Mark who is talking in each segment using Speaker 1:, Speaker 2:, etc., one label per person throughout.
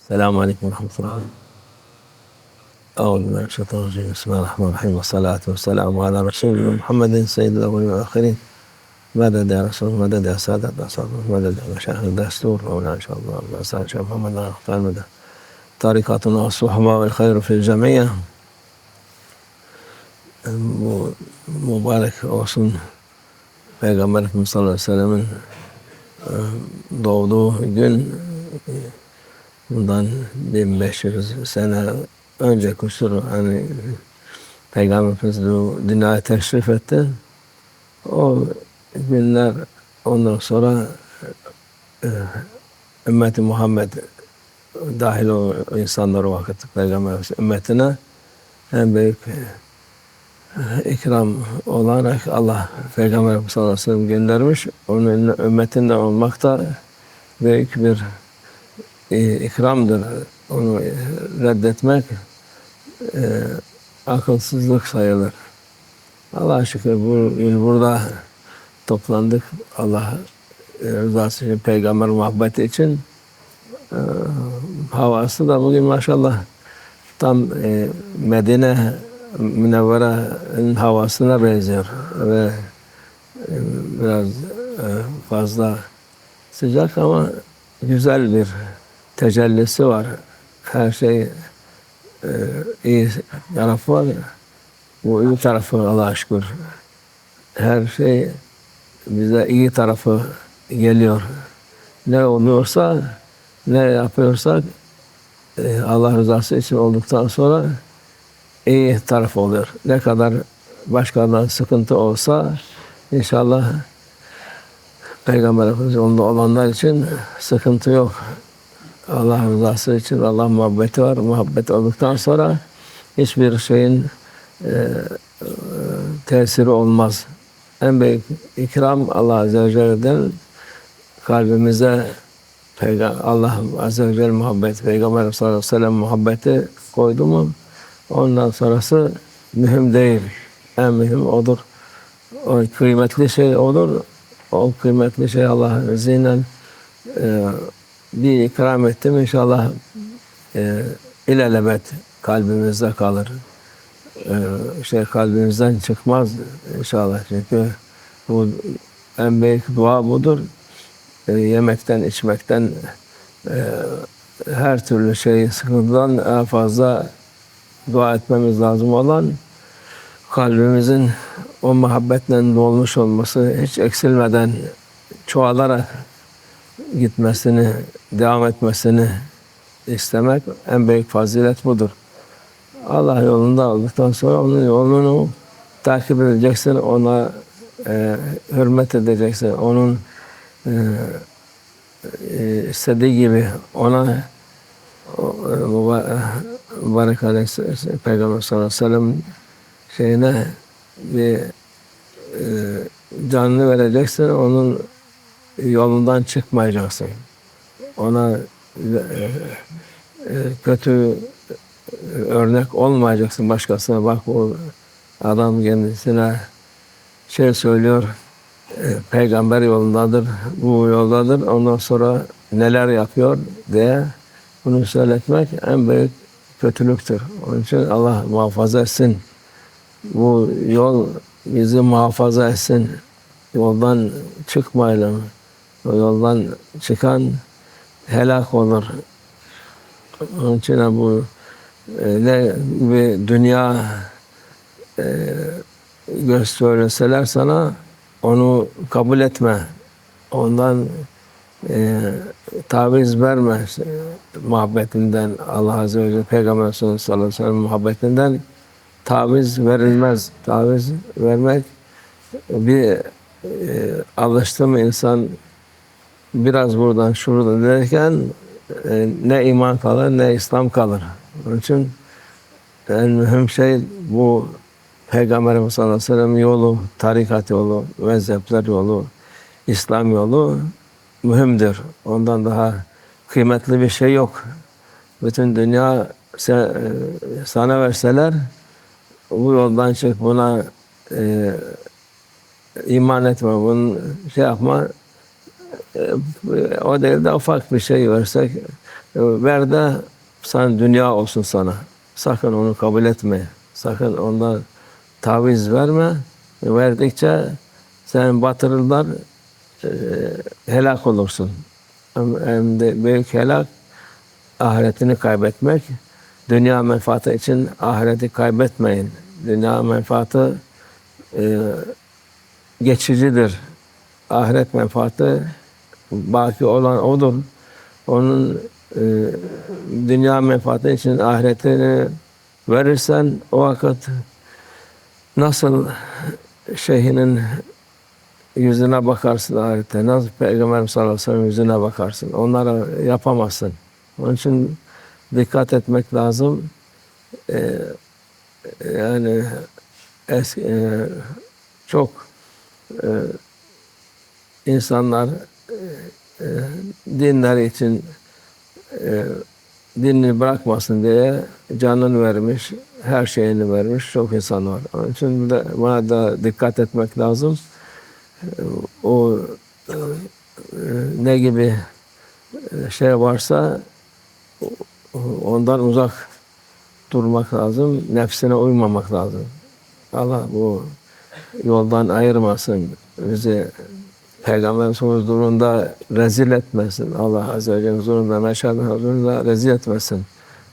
Speaker 1: Selamun Aleyküm ve Rahmetullah. Euzubillahimineşşeytanirracim. Bismillahirrahmanirrahim. Ve salatu ve selamu ala Resulü Muhammedin seyyidil evvelin ve ahirin. Meded ya Resulü, meded ya Sadat ve Sadat, meded ya Meşâhid Destur. Ve ulan inşallah. Ve sâhâ Muhammed'e ahtar mede. Tarikatuna as-suhba vel hayru fil cemiyye. Bu mübarek olsun Peygamber Efendimiz sallallahu aleyhi ve sellem'in doğduğu gün, bundan 1500 sene önce kusur hani Peygamber Efendimiz dünyaya teşrif etti. O günler ondan sonra ümmeti Muhammed dahil o insanlar o vakit Peygamber Efendimiz ümmetine en büyük ikram olarak Allah Peygamber Efendimiz sallallahu aleyhi ve sellem göndermiş. Onun ümmetinde olmak da büyük bir ikramdır. Onu reddetmek akılsızlık sayılır. Allah'a şükür burada toplandık. Allah rızası için, Peygamber muhabbeti için. Havası da bugün maşallah tam Medine Münevvere'nin havasına benziyor ve biraz fazla sıcak ama güzel bir tecellisi var. Her şey iyi tarafı var. Bu iyi tarafı Allah'a şükür. Her şey bize iyi tarafı geliyor. Ne oluyorsa, ne yapıyorsak Allah rızası için olduktan sonra iyi taraf oluyor. Ne kadar başkalarından sıkıntı olsa inşallah Peygamber Efendimiz yolunda olanlar için sıkıntı yok. Allah rızası için Allah muhabbeti var. Muhabbet olduktan sonra hiçbir şeyin tesiri olmaz. En büyük ikram Allah Azze ve Celle'den kalbimize Allah Azze ve Celle muhabbeti, Peygamber sallallahu aleyhi ve sellem muhabbeti koydu mu ondan sonrası mühim değil. En mühim odur. O kıymetli şey odur. O kıymetli şey Allah'ın izniyle bir ikram ettim inşallah ilelebet kalbimizde kalır. Kalbimizden çıkmaz inşallah. Çünkü bu en büyük dua budur. Yemekten, içmekten her türlü sıkıntıdan en fazla dua etmemiz lazım olan kalbimizin o muhabbetle dolmuş olması, hiç eksilmeden çoğalarak gitmesini, devam etmesini istemek en büyük fazilet budur. Allah yolunda olduktan sonra onun yolunu takip edeceksin, ona hürmet edeceksin, onun istediği gibi ona mübarek aleyhisselam Peygamber sallallahu aleyhi ve sellem şeyine bir canını vereceksin, onun yolundan çıkmayacaksın. Ona kötü örnek olmayacaksın başkasına. Bak o adam kendisine söylüyor, peygamber yolundadır, bu yoldadır, ondan sonra neler yapıyor diye bunu söyletmek en büyük kötülüktür. Onun için Allah muhafaza etsin. Bu yol bizi muhafaza etsin. Yoldan çıkmayalım. O yoldan çıkan helak olur. Onun için bu ne bir dünya gösterseler sana onu kabul etme. Ondan taviz verme muhabbetinden. Allah Azze ve Celle Peygamber sallallahu aleyhi ve sellem muhabbetinden taviz verilmez. Taviz vermek bir alıştı mı insan biraz buradan şuradan derken ne iman kalır ne İslam kalır. Onun için en mühim şey bu Peygamberimiz sallallahu aleyhi ve sellem yolu, tarikat yolu, mezhepler yolu, İslam yolu mühimdir. Ondan daha kıymetli bir şey yok. Bütün dünya sana verseler bu yoldan çık, buna iman etme, bunu yapma, o değil de ufak bir şey versek Ver de sen dünya olsun sana. Sakın onu kabul etme. Sakın ondan taviz verme. Verdikçe sen batırırlar, helak olursun. Hem de büyük helak ahiretini kaybetmek. Dünya menfaati için ahireti kaybetmeyin. Dünya menfaati geçicidir. Ahiret menfaati baki olan odur. Onun dünya menfaati için ahiretini verirsen o vakit nasıl şeyhinin yüzüne bakarsın ahirette, nasıl Peygamber sallallahu aleyhi ve sellem yüzüne bakarsın. Onları yapamazsın. Onun için dikkat etmek lazım. Yani çok insanlar dinleri için dinini bırakmasın diye canını vermiş, her şeyini vermiş çok insan var. Onun için de buna da dikkat etmek lazım. O ne gibi şey varsa ondan uzak durmak lazım, nefsine uymamak lazım. Allah bu yoldan ayırmasın, bizi Peygamberimiz huzurunda rezil etmesin. Allah Azze ve Celle huzurunda, meşhedin huzurunda rezil etmesin.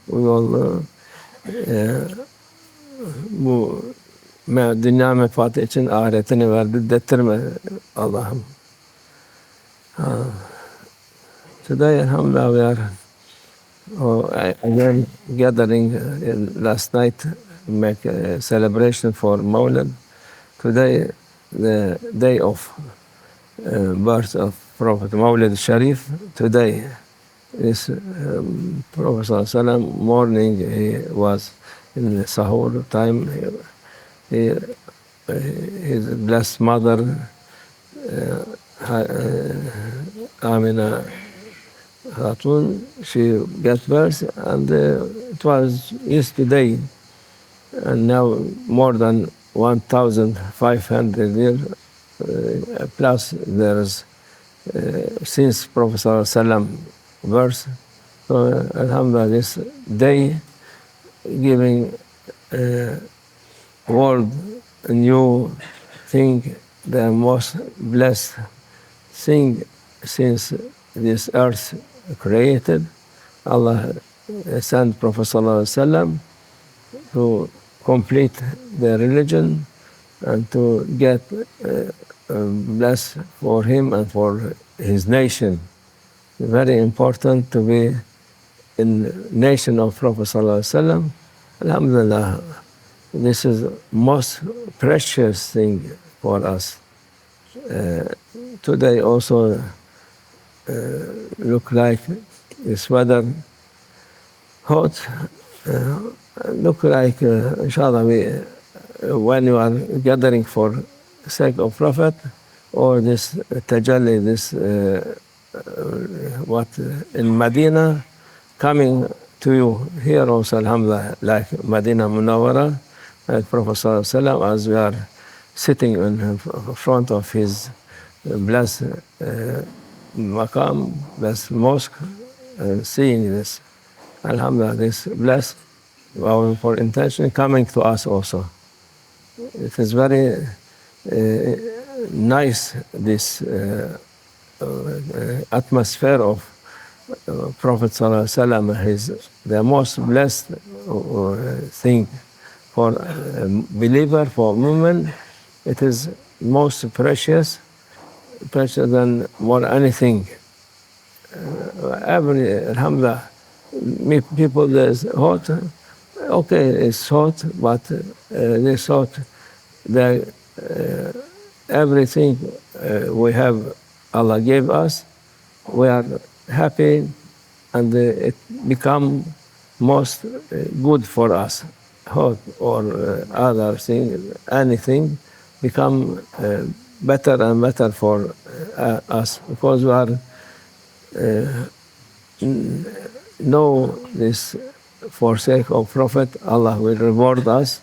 Speaker 1: Bu yolu bu dünya menfaati için ahiretini verdi dedirtme Allah'ım. Today, alhamdulillah, we are again gathering last night, make a celebration for Mawlid. Today, the day of birth of Prophet Mawlid Sharif. Today is Prophet Sallallahu Alaihi Wasallam morning. He was in the sahur time. His blessed mother Amina Hatun, she got birth, and it was yesterday, and now more than 1,500 years plus there's since Prophet Sallallahu Alaihi Wasallam birth. So alhamdulillah, this day giving world a new thing, the most blessed thing since this earth created. Allah sent Prophet Sallallahu Alaihi Wasallam to complete the religion and to get blessed for him and for his nation. Very important to be in nation of Prophet Sallallahu Alaihi Wasallam. Alhamdulillah, this is most precious thing for us. Today also look like this weather hot. Look like inshallah when you are gathering for sake of Prophet or this tajalli, this what in Medina coming to you here also, alhamdulillah, like Medina Munawwara, like Prophet Sallallahu Alaihi Wasallam, as we are sitting in front of his blessed maqam, blessed mosque, and seeing this, alhamdulillah, this blessed for intention coming to us also. It is very nice, this atmosphere of Prophet Sallallahu Alaihi Wasallam. Is the most blessed thing for a believer, for women. It is most precious than more anything. Alhamdulillah, people there's hot. Okay, it's hot, but this hot, everything we have, Allah gave us. We are happy, and it become most good for us. Hot or other thing, anything, become better and better for us, because we are know this for sake of Prophet. Allah will reward us,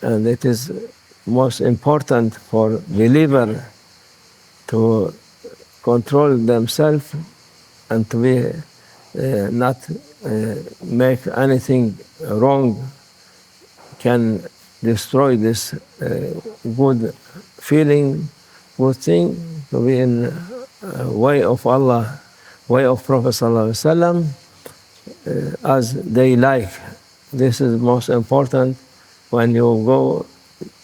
Speaker 1: and it is most important for believer to control themselves and to be not make anything wrong, can destroy this good feeling, good thing, to be in way of Allah, way of Prophet Sallallahu Alaihi Wasallam, as they like. This is most important. When you go,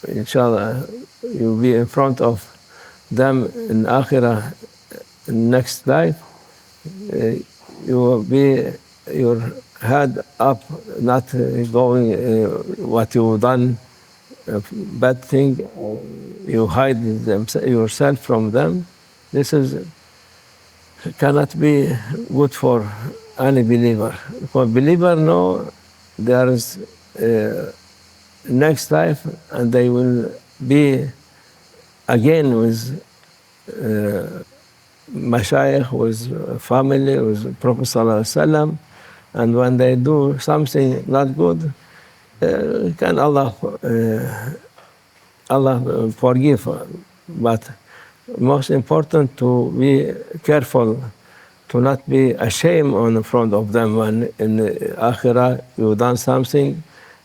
Speaker 1: inshallah, you'll be in front of them in Akhirah, next life. You will be your head up, not going what you've done, bad thing. You hide yourself from them. This is cannot be good for any believer. For believer, no, there is next life, and they will be again with mashayikh, with family, with Prophet Sallallahu Alaihi Wasallam, and when they do something not good, can Allah forgive. But most important to be careful, to not be ashamed in front of them when in Akhirah you done something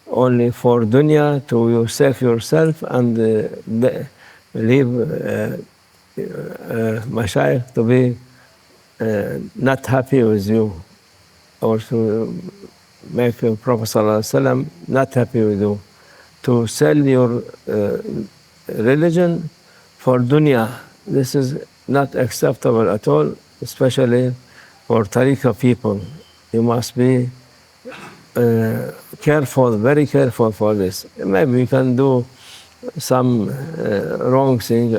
Speaker 1: only for dunya, to you save yourself and leave mashayikh to be not happy with you, or to make Prophet Sallallahu Alaihi Wasallam not happy with you, to sell your religion for dunya. This is not acceptable at all, especially for tariqah people. You must be careful, very careful for this. Maybe you can do some wrong thing,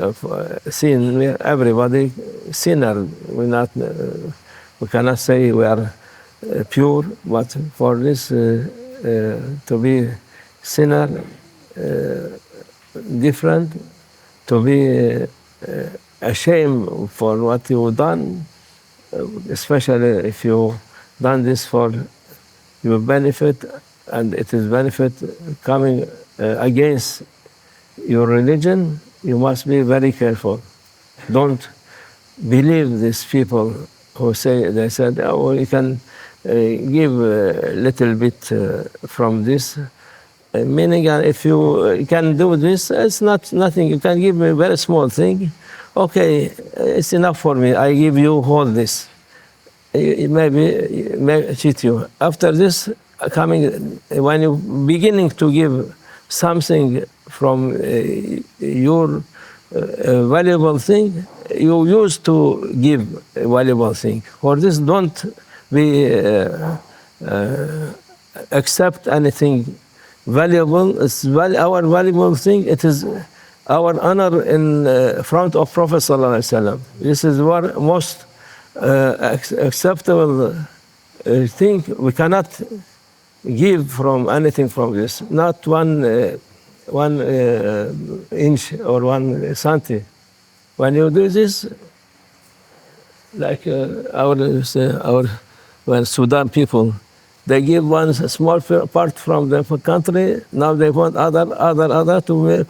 Speaker 1: sin. Everybody sinner. We cannot say we are pure, but for this to be sinner, different, to be ashamed for what you've done, especially if you done this for your benefit, and it is benefit coming against your religion, you must be very careful. Don't believe these people who say, they said, oh, you can give a little bit from this. Meaning, if you can do this, it's not nothing. You can give me a very small thing. Okay, it's enough for me. I give you all this. It may cheat you. After this, when you beginning to give something from your valuable thing, you used to give a valuable thing. For this, don't be accept anything valuable. It's our valuable thing. It is our honor in front of Prophet Sallallahu Alaihi Wasallam. This is what most acceptable thing. We cannot give from anything from this. Not one inch or 1 centi. When you do this, like our Sudan people, they give one small part from the country. Now they want other to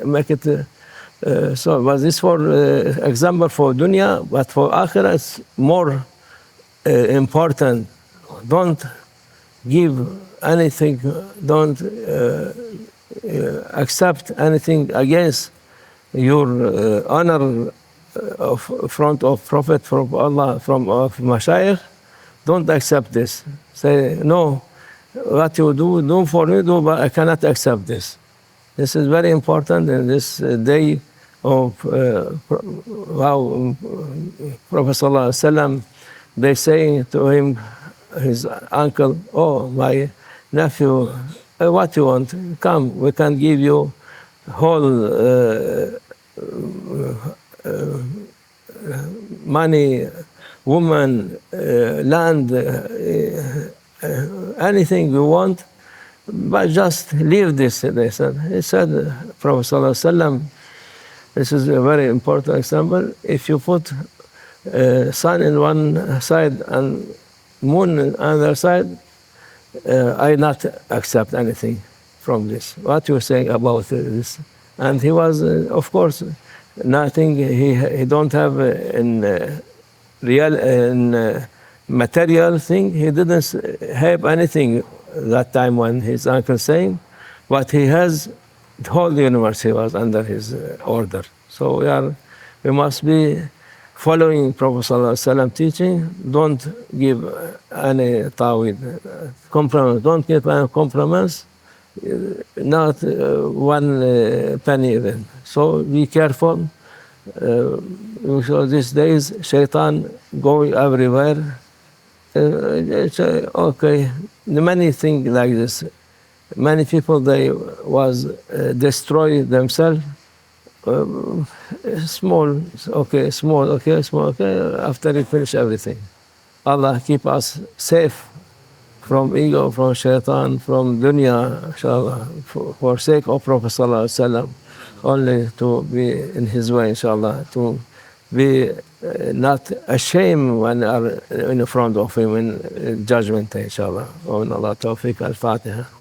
Speaker 1: make it. So, but this for example for dunya, but for akhirah it's more important. Don't give anything. Don't accept anything against your honor of front of Prophet, from Allah, from of Mashayikh. Don't accept this. Say, no, what you do for me, do, but I cannot accept this. This is very important in this day of how Prophet Sallallahu Alaihi Wasallam, they say to him, his uncle, oh, my nephew, what you want? Come, we can give you whole money, woman, land, anything you want, but just leave this, they said. He said, Prophet Sallallahu Alaihi Wasallam, this is a very important example. If you put sun in one side and moon on the other side, I not accept anything from this. What you say about this? And he was, of course, nothing. He don't have in real material thing. He didn't have anything that time when his uncle saying, but he has the whole universe. He was under his order. So we must be following Prophet Sallallahu Alaihi Wasallam teaching. Don't give any tawid compromise. Don't give any compromise. Not one penny even. So be careful. So these days, shaitan going everywhere. It's okay. Many things like this. Many people they was destroy themselves. Small, okay, small, okay, small, okay. After you finish everything, Allah keep us safe from ego, from shaitan, from dunya, inshallah, for sake of Prophet Sallallahu Alaihi Wasallam, only to be in his way, inshallah, to be not ashamed when are in front of him in judgment day, inshallah. Wa min Allah tawfiq al-Fatiha.